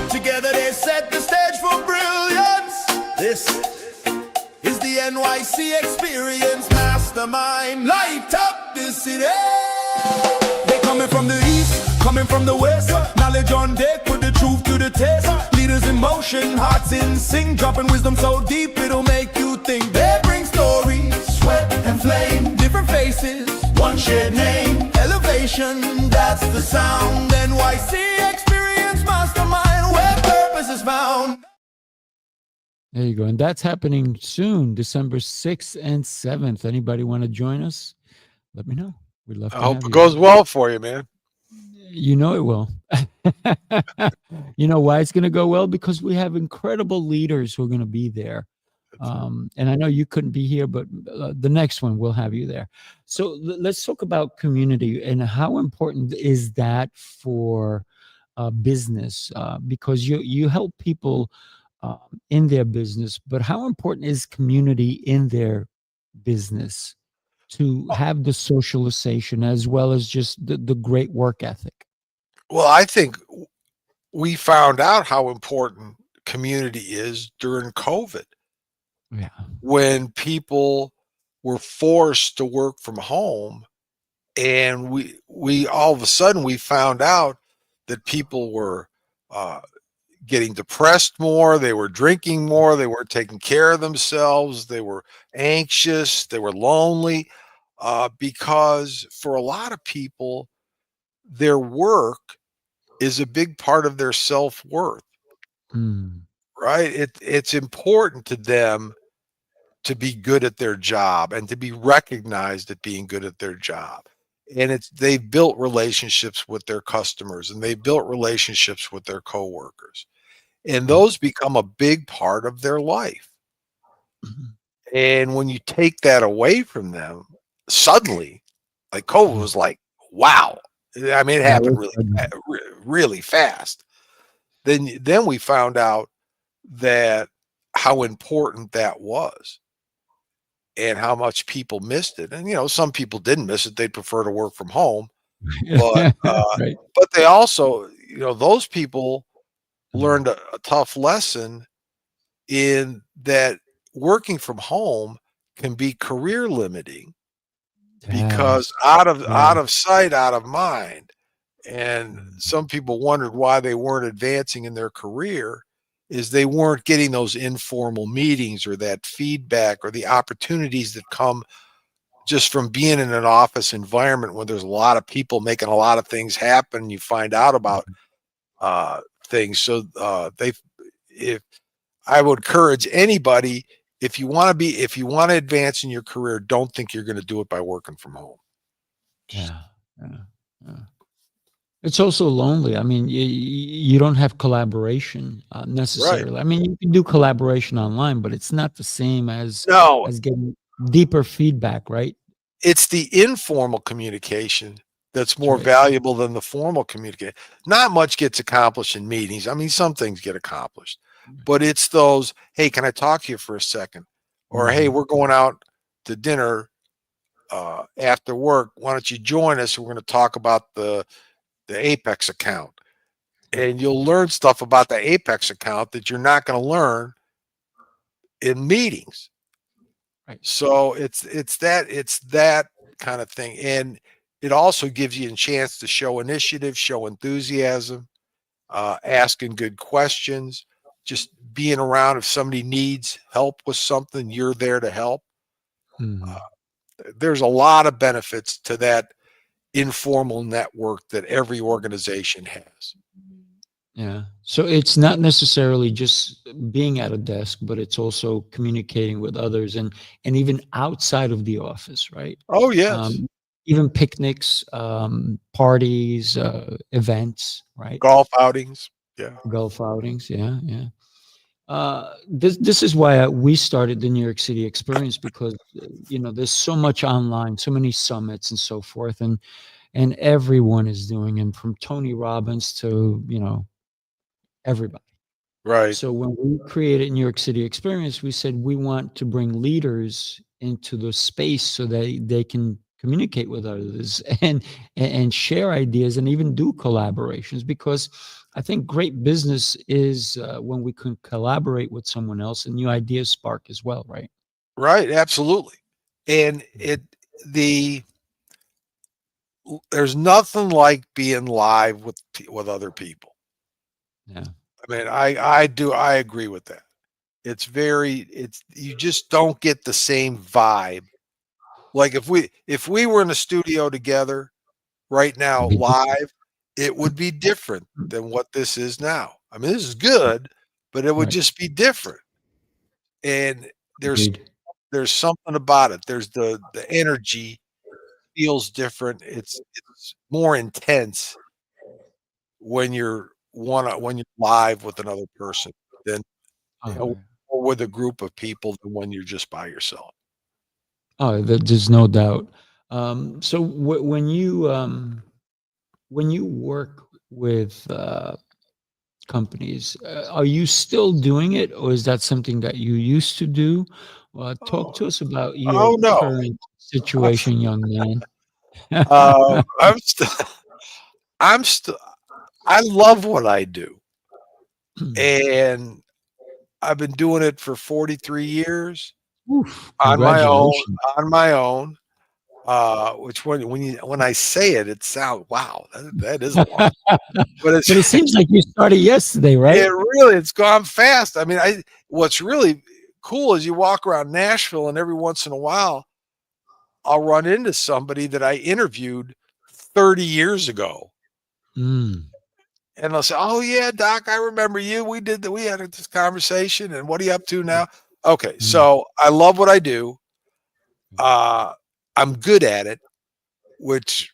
Together they set the stage for brilliance. This is the NYC experience. Mastermind, light up this city. They coming from the east, coming from the west. Knowledge on deck, put the truth to the test. Leaders in motion, hearts in sync, dropping wisdom so deep it'll make you think. They bring stories, sweat and flame, different faces, one shared name. Elevation, that's the sound. NYC experience, mastermind, where purpose is found. There you go. And that's happening soon, December 6th and 7th. Anybody want to join us? Let me know. We'd love to I have hope you. it goes well for you, man. You know it will. You know why it's going to go well? Because we have incredible leaders who are going to be there. And I know you couldn't be here, but the next one we'll have you there. So let's talk about community and how important is that for business? Because you help people in their business, but how important is community in their business to have the socialization as well as just the great work ethic? Well, I think we found out how important community is during COVID, Yeah. when people were forced to work from home, and we all of a sudden we found out that people were getting depressed more, they were drinking more, they weren't taking care of themselves, they were anxious, they were lonely, because for a lot of people, their work is a big part of their self-worth, Mm. right? It's important to them to be good at their job and to be recognized at being good at their job. And they've built relationships with their customers, and they've built relationships with their coworkers. And those become a big part of their life. Mhm. And when you take that away from them, suddenly, like COVID was like, wow. I mean, it That happened was really, sudden. really fast. Then we found out that how important that was and how much people missed it. And, some people didn't miss it. They'd prefer to work from home. But Right. but they also, those people Mm. learned a tough lesson in that working from home can be career limiting, because Yes. out of Yes. sight, out of mind. And Mm. some people wondered why they weren't advancing in their career, is they weren't getting those informal meetings or that feedback or the opportunities that come just from being in an office environment when there's a lot of people making a lot of things happen. You find out about things. So if I would encourage anybody, if you want to advance in your career, don't think you're going to do it by working from home. Yeah. Yeah. Yeah. It's also lonely. I mean, you don't have collaboration Right. necessarily. I mean, you can do collaboration online, but it's not the same as No, getting deeper feedback, right? it's the informal communication that's more right. valuable than the formal communication. Not much gets accomplished in meetings. I mean, some things get accomplished, but it's those, hey, can I talk to you for a second? Or, hey, Mhm. we're going out to dinner after work. Why don't you join us? We're going to talk about the Apex account. And you'll learn stuff about the Apex account that you're not going to learn in meetings. Right. So it's that kind of thing. And it also gives you a chance to show initiative, show enthusiasm, asking good questions, just being around. If somebody needs help with something, you're there to help. Mhm. There's a lot of benefits to that informal network that every organization has. Yeah. So it's not necessarily just being at a desk, but it's also communicating with others and even outside of the office, right? Oh, yes. Um, even picnics, parties, events, right? Golf outings. Yeah. Golf outings. Yeah, yeah. This is why we started the New York City experience, because there's so much online, so many summits and so forth, and everyone is doing it, from Tony Robbins to everybody. Right. So when we created New York City experience, we said we want to bring leaders into the space so that they can communicate with others and share ideas and even do collaborations, because I think great business is when we can collaborate with someone else and new ideas spark as well, right? Right. Absolutely. And there's nothing like being live with other people. Yeah. I mean, I agree with that. You just don't get the same vibe. Like if we were in a studio together right now Be different. live, it would be different than what this is now. I mean, this is good, but it would Right. just be different. And Agreed. there's something about it. There's the energy feels different. It's more intense when you're live with another person than Oh, or with a group of people than when you're just by yourself. there's no doubt. So when you work with companies, are you still doing it, or is that something that you used to do? Talk Oh, to us about your oh no. current situation, young man. I'm still I'm still I love what I do. And I've been doing it for 43 years Oof, on my own congratulations. on my own. Which when I say it, it sounds wow, that is a long, but it's But it seems like you started yesterday, right? it's gone fast. I mean, what's really cool is you walk around Nashville and every once in a while I'll run into somebody that I interviewed 30 years ago. Mm, And they'll say, "Oh yeah, Doc, I remember you. We had this conversation, and what are you up to now?" Okay, mm, so I love what I do. Uh, I'm good at it, which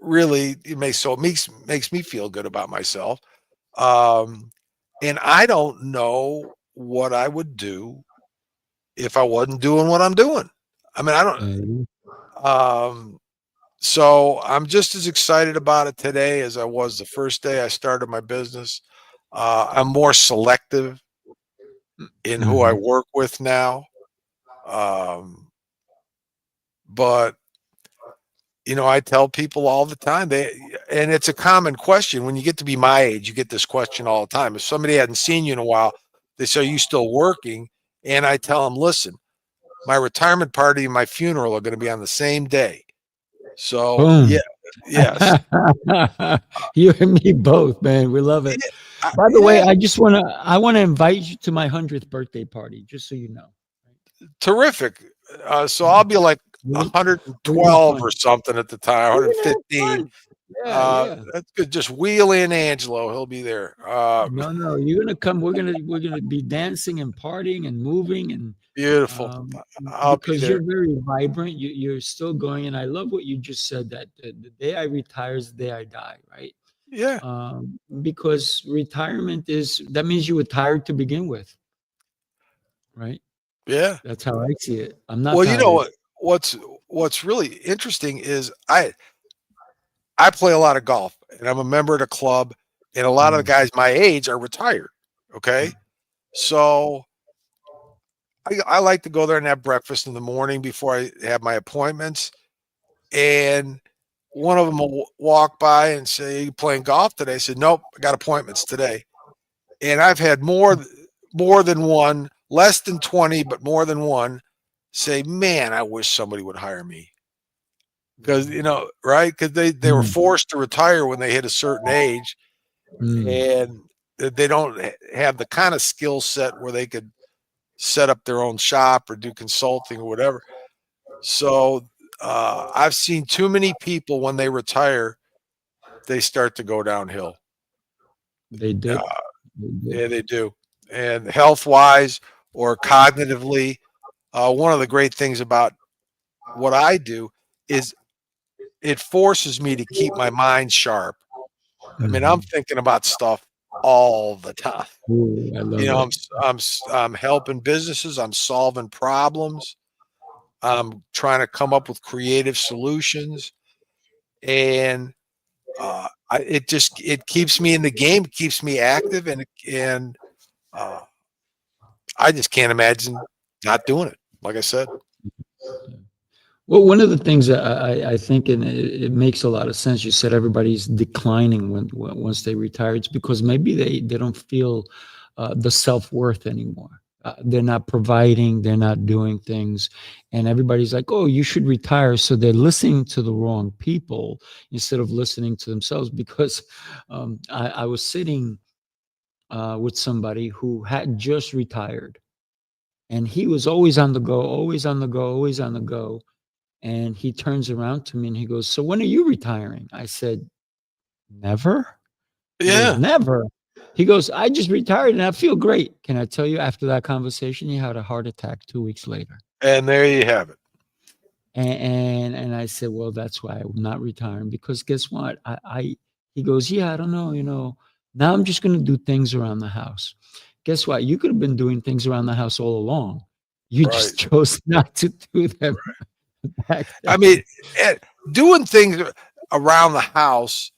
really makes me feel good about myself. Um, and I don't know what I would do if I wasn't doing what I'm doing. I mean, I don't. yeah. Um, so I'm just as excited about it today as I was the first day I started my business. I'm more selective in who I Mhm. work with now. Um, but I tell people all the time and it's a common question when you get to be my age, you get this question all the time. If somebody hadn't seen you in a while, they say, "Are you still working?" And I tell them, "Listen, my retirement party and my funeral are going to be on the same day." So yeah, Boom. yes. You and me both, man. We love it. Yeah, I, By the way, yeah, I wanna invite you to my 100th birthday party, just so you know. terrific. So I'll be like We're gonna have 112 fun. or something at the time, We're gonna have 115. fun. Yeah, yeah. That's good. Just wheel in Angelo. He'll be there. No, no, you're gonna come. We're gonna be dancing and partying and moving, and Beautiful. um, I'll be because there. you're very vibrant. You're still going, and I love what you just said, that the day I retire is the day I die, right? Yeah. Because retirement that means you were tired to begin with, right? Yeah. That's how I see it. I'm not Well, you know tired. what's really interesting is I play a lot of golf and I'm a member of the club and a lot of the Mm, guys my age are retired. Okay. So I like to go there and have breakfast in the morning before I have my appointments. And one of them will walk by and say, "You playing golf today?" I said, "Nope, I got appointments today." And I've had more than one, less than 20, but more than one say, "Man, I wish somebody would hire me." Because right? Because they were mm, forced to retire when they hit a certain age, mm. and they don't have the kind of skill set where they could set up their own shop or do consulting or whatever. So I've seen too many people when they retire, they start to go downhill. They dip. Uh, They dip. yeah, they do. And health wise or cognitively, one of the great things about what I do is it forces me to keep my mind sharp. I mean, I'm Mhm. thinking about stuff all the time. Ooh, I You love know, it. I'm helping businesses. I'm solving problems. I'm trying to come up with creative solutions, and it keeps me in the game, it keeps me active, and uh, I just can't imagine not doing it. Like I said, Well, one of the things that I think, and it makes a lot of sense. You said everybody's declining once they retire. It's because maybe they don't feel the self-worth anymore. They're not providing. They're not doing things, and everybody's like, "Oh, you should retire." So they're listening to the wrong people instead of listening to themselves. Because I was sitting with somebody who had just retired, and he was always on the go, always on the go, always on the go. And he turns around to me and he goes, "So when are you retiring?" I said, "Never." He goes, yeah, "Never." He goes, "I just retired and I feel great." Can I tell you, after that conversation, he had a heart attack 2 weeks later. and there you have it. And I said, "Well, that's why I'm not retiring, because guess what? He goes, "Yeah, I don't know, now I'm just gonna do things around the house." Guess what? You could have been doing things around the house all along. You Right. just chose not to do them back I then. mean, eh, doing things around the house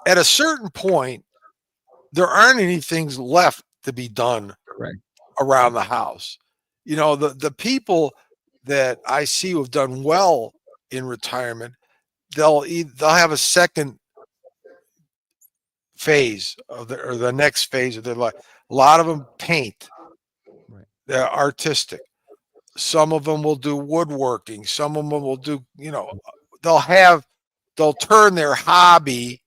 at a certain point, there aren't any things left to be done Correct. around the house. You know, the people that I see who have done well in retirement, they'll have a second phase of the next phase of their life. A lot of them paint. Right. They're artistic. Some of them will do woodworking. Some of them will do, they'll turn their hobby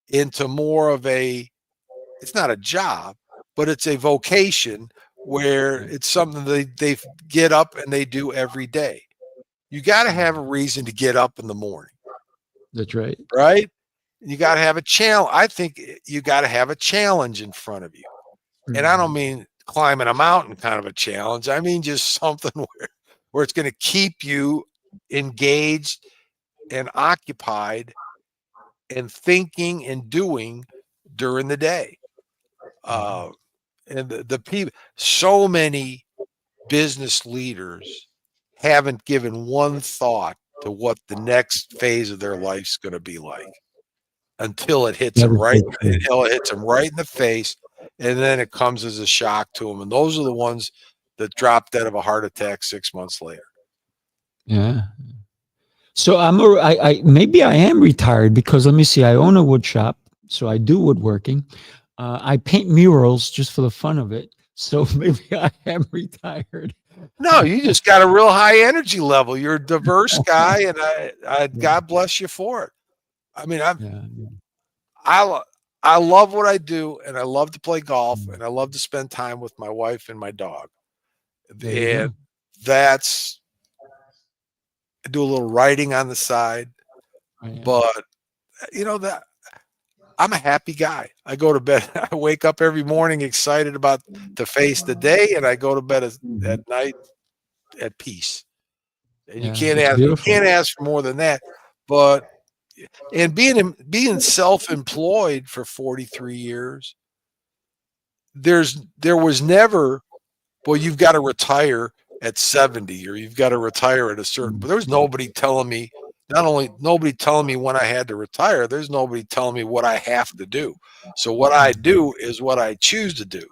into more of it's not a job, but it's a vocation where Right. it's something they get up and they do every day. You got to have a Mhm. reason to get up in the morning, That's right. right? You got to have a challenge. I think you got to have a challenge in front of you. And I don't Mhm. mean climbing a mountain kind of a challenge. I mean just something where it's going to keep you engaged and occupied and thinking and doing during the day. Mhm. Uh, and the people, so many business leaders haven't given one thought to what the next phase of their life's going to be like until it hits That them is right, so true. until it hits them right in the face, and then it comes as a shock to them. And those are the ones that drop dead of a heart attack 6 months later. Yeah. So maybe I am retired, because let me see, I own a wood shop, so I do woodworking. I paint murals just for the fun of it. So maybe I am retired. No, you just got a real high energy level. You're a diverse guy, and Yeah, God bless you for it. I mean, yeah, yeah. I lo- I love what I do, and I love to play golf, Mm. and I love to spend time with my wife and my dog. There you And go. that's I do a little writing on the side, Oh, yeah. but that I'm a happy guy. I go to bed. I wake up every morning excited about to face the day, and I go to bed at Mhm. night at peace. And Yeah, it's you beautiful. can't ask for more than that. But and being self-employed for 43 years, there was never, well, you've got to retire at 70 or you've got to retire at a certain, Mm. but there's nobody telling me, not only nobody telling me when I had to retire, there's nobody telling me what I have to do. So what I Mhm. do is what I choose to do.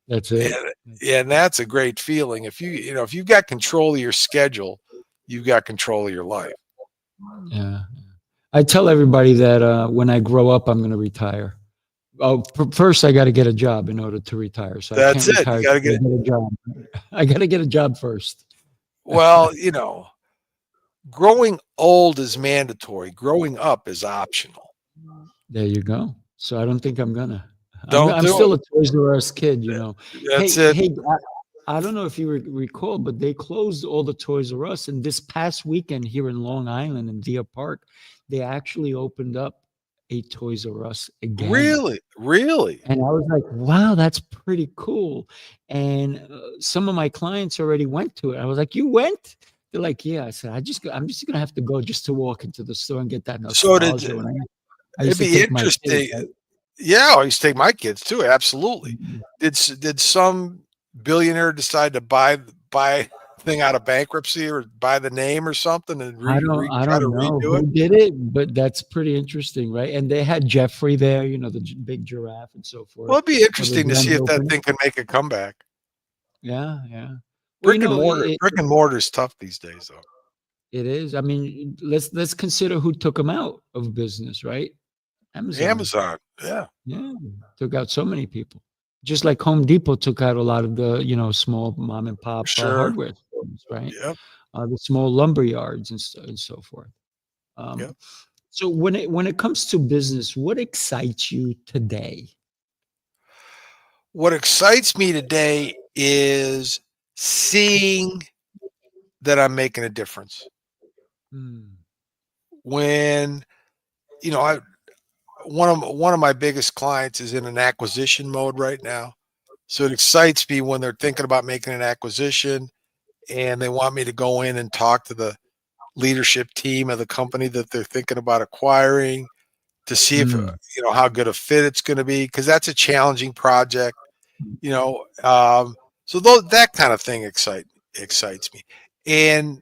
That's it. And and that's a great feeling. If you've got control of your schedule, you've got control of your life. Yeah. I tell everybody that when I grow up, I'm going to retire. Oh, first I got to get a job in order to retire. So I That's can't it. You retire got to till I get get a job. I got to get a job first. well, growing old is mandatory. Growing up is optional. There you go. So I don't think I'm gonna. Don't I'm do it. still a Toys R Us kid. That's Hey, it. hey, I don't know if you recall, but they closed all the Toys R Us, and this past weekend here in Long Island in Deer Park, they actually opened up a Toys R Us again. Really, really. And I was like, wow, that's pretty cool. And some of my clients already went to it. I was like, you went? They're like, yeah. I said, I'm just gonna have to go just to walk into the store and get that So nostalgia. When I it'd used to be take my kids, interesting. right? Yeah, I used to take my kids too. Absolutely. Mhm. Did some billionaire decide to buy thing out of bankruptcy or buy the name or something and I try to don't know redo it? who did it, but that's pretty interesting, right? And they had Jeffrey there, the big giraffe and so Well, forth it'd be for the interesting to grand see if that opening. thing can make a comeback. Yeah, yeah. Well, Brick and mortar is tough these days, though. it is. I mean, let's consider who took them out of business, right? Amazon. Amazon, yeah, Yeah, took out so many people. Just like Home Depot took out a lot of the, small mom and pop sure, hardware stores, right? yep, The small lumber yards and so forth. yep. Um, so when it comes to business, what excites you today? What excites me today is seeing that I'm making a difference. Mm, When I one of my biggest clients is in an acquisition mode right now. So it excites me when they're thinking about making an acquisition and they want me to go in and talk to the leadership team of the company that they're thinking about acquiring to see if mm, how good a fit it's going to be, because that's a challenging project. So that kind of thing excites me. And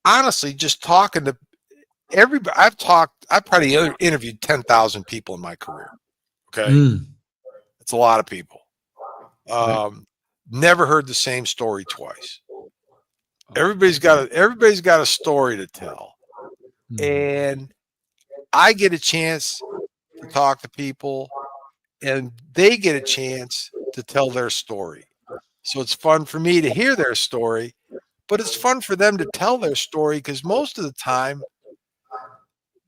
honestly, just talking to everybody, I've probably interviewed 10,000 people in my career. Okay, mm, it's a lot of people. right. Um, Never heard the same story twice. Oh, Everybody's got a story to tell, mhm, and I get a chance to talk to people, and they get a chance to tell their story. So it's fun for me to hear their story, but it's fun for them to tell their story because most of the time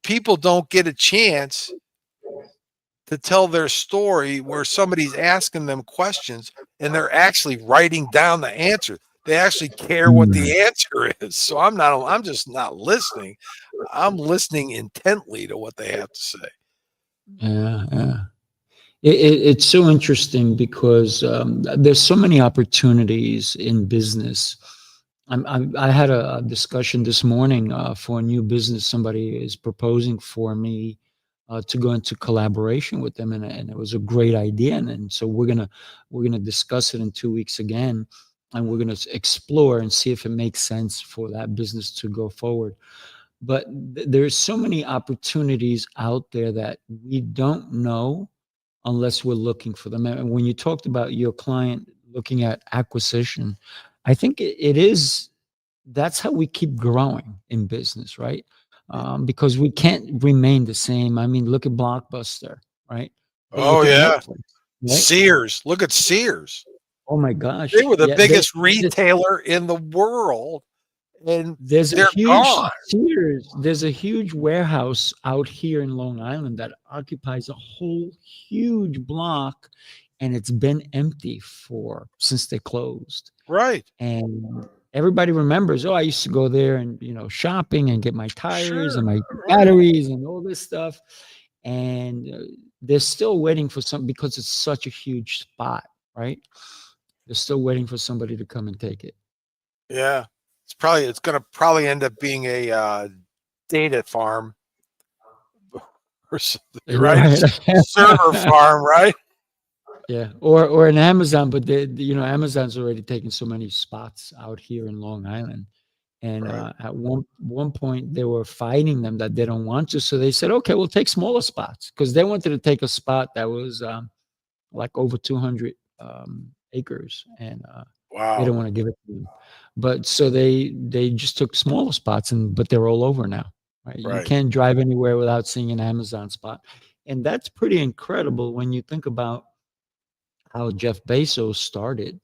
people don't get a chance to tell their story where somebody's asking them questions and they're actually writing down the answer. They actually care what mm, the answer is. So I'm just not listening. I'm listening intently to what they have to say. yeah, yeah. It's so interesting because there's so many opportunities in business. I had a discussion this morning for a new business. Somebody is proposing for me to go into collaboration with them, and it was a great idea. And so we're gonna discuss it in 2 weeks again, and we're gonna explore and see if it makes sense for that business to go forward. But there's so many opportunities out there that we don't know unless we're looking for them. And when you talked about your client looking at acquisition, I think it is that's how we keep growing in business, right? Because we can't remain the same. I mean, look at Blockbuster, right? Or Oh look at yeah. Netflix, right? Sears. Look at Sears. Oh my They gosh. were the Yeah, biggest there's retailer in the world and there's a they're huge gone. Sears, there's a huge warehouse out here in Long Island that occupies a whole huge block, and it's been empty for since they closed. Right. And everybody remembers, oh, I used to go there and shopping and get my tires Sure. and my Right. batteries and all this stuff. And they're still waiting for some because it's such a huge spot, right? They're still waiting for somebody to come and take it. Yeah. It's gonna probably end up being a data farm or something, right? Right. Server farm, right? Yeah, or an Amazon, but Amazon's already taken so many spots out here in Long Island, and Right. at one point they were fighting them that they don't want to, so they said, okay, we'll take smaller spots because they wanted to take a spot that was like over 200 acres, and they Wow. don't want to give it to them. But so they just took smaller spots, but they're all over now. Right, you Right. can't drive anywhere without seeing an Amazon spot, and that's pretty incredible when you think about how Jeff Bezos started,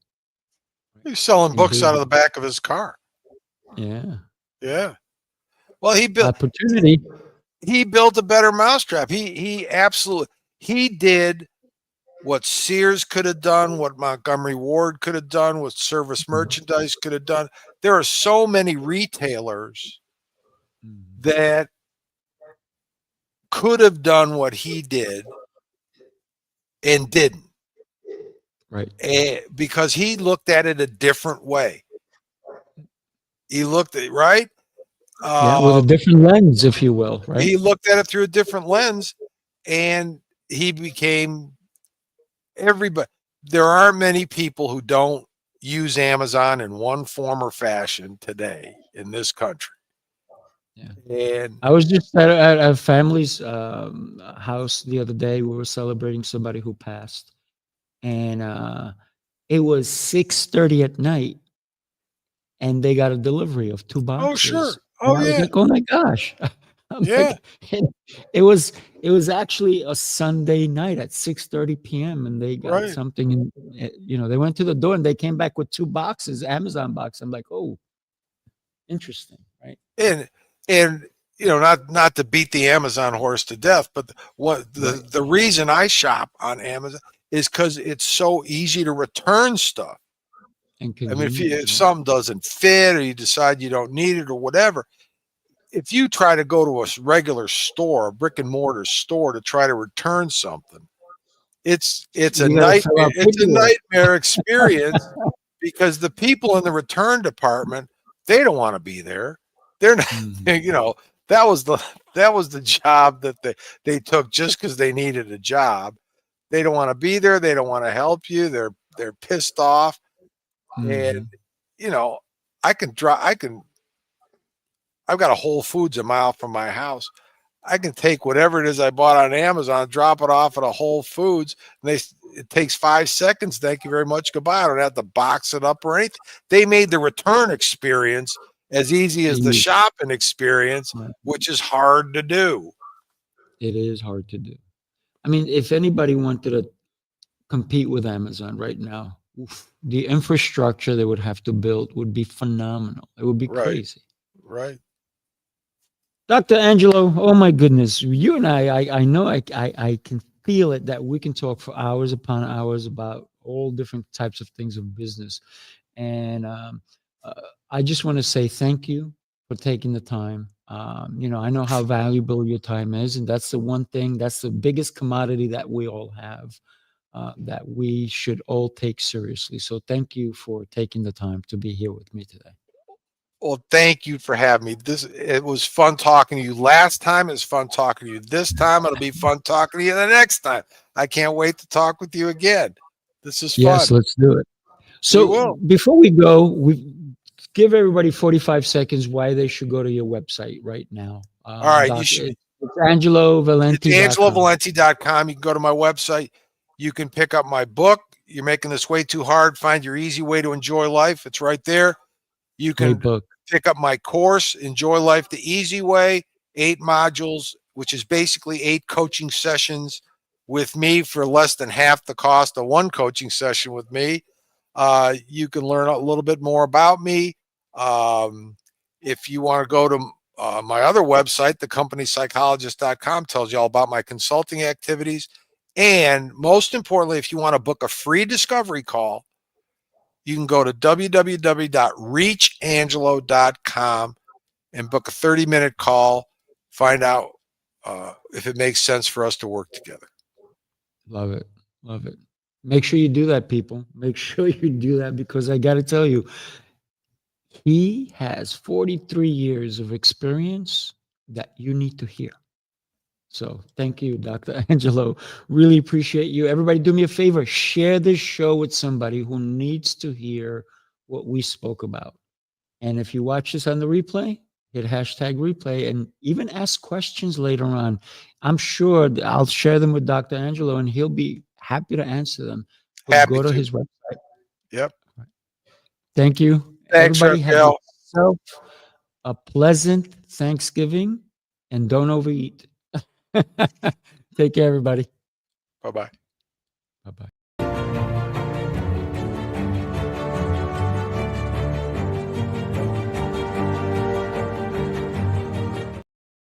right, He's selling in books out of the business. back of his car. Yeah. Yeah. Well, Opportunity. he built a better mousetrap. He did what Sears could have done, what Montgomery Ward could have done, what Service Merchandise could have done. There are so many retailers Mhm. that could have done what he did and didn't, Right. because he looked at it a different way. He looked at right. Yeah, with a different lens, if you will, right? He looked at it through a different lens, and he became everybody. There aren't many people who don't use Amazon in one form or fashion today in this country. Yeah. And I was just at a family's house the other day. We were celebrating somebody who passed, and it was 6:30 at night, and they got a delivery of 2 oh, boxes, sure. and Oh, I was yeah. like, "Oh my gosh!" I'm Yeah. like, it was actually a Sunday night at 6:30 p.m. and they got Right. something, and they went to the door and they came back with 2 boxes, Amazon box. I'm like, "Oh, interesting," right? And not to beat the Amazon horse to death, but what the reason I shop on Amazon is because it's so easy to return stuff. And I mean, if convenient, right? something doesn't fit or you decide you don't need it or whatever, if you try to go to a regular store, a brick and mortar store, to try to return something, it's a You gotta fill nightmare. out It's a paperwork. nightmare experience because the people in the return department, they don't want to be there. They're not, Mhm. that was the job that they took just because they needed a job. They don't want to be there. They don't want to help you. They're pissed off. And Mhm. you know, I've got a Whole Foods a mile from my house. I can take whatever it is I bought on Amazon, drop it off at a Whole Foods, and it takes 5 seconds. Thank you very much. Goodbye. I don't have to box it up or anything. They made the return experience as easy as the Easy. shopping experience, Right. which is hard to do. It is hard to do. I mean, if anybody wanted to compete with Amazon right now, oof, the infrastructure they would have to build would be phenomenal. It would be Right. crazy. Right. Dr. Angelo, oh my goodness, you and I know I can feel it that we can talk for hours upon hours about all different types of things of business. And uh, I just want to say thank you for taking the time. I know how valuable your time is, and that's the one thing, that's the biggest commodity that we all have, that we should all take seriously. So thank you for taking the time to be here with me today. Well, thank you for having me. It was fun talking to you last time. It's fun talking to you this time. It'll be fun talking to you the next time. I can't wait to talk with you again. This is Yes, fun. let's do it. We So will. before we go, we give everybody 45 seconds why they should go to your website right now. All right. It's AngeloValenti.com. It's AngeloValenti.com. You can go to my website. You can pick up my book. You're making this way too hard. Find your easy way to enjoy life. It's right there. You Great can book. pick up my course, Enjoy Life the Easy Way, 8 modules, which is basically 8 coaching sessions with me for less than half the cost of one coaching session with me. You can learn a little bit more about me. If you want to go to my other website, the Company Psychologist.com, tells you all about my consulting activities. And most importantly, if you want to book a free discovery call, you can go to www.reachangelo.com and book a 30-minute call. Find out if it makes sense for us to work together. Love it. Love it. Make sure you do that, people. Make sure you do that, because I got to tell you, he has 43 years of experience that you need to hear. So thank you, Dr. Angelo. Really appreciate you. Everybody, do me a favor. Share this show with somebody who needs to hear what we spoke about. And if you watch this on the replay, hit hashtag replay and even ask questions later on. I'm sure I'll share them with Dr. Angelo and he'll be happy to answer them. But Happy go to to. his website. Yep. Thank you. Thanks, Everybody have Rafael. yourself a pleasant Thanksgiving and don't overeat. Take care, everybody. Bye-bye. Bye-bye.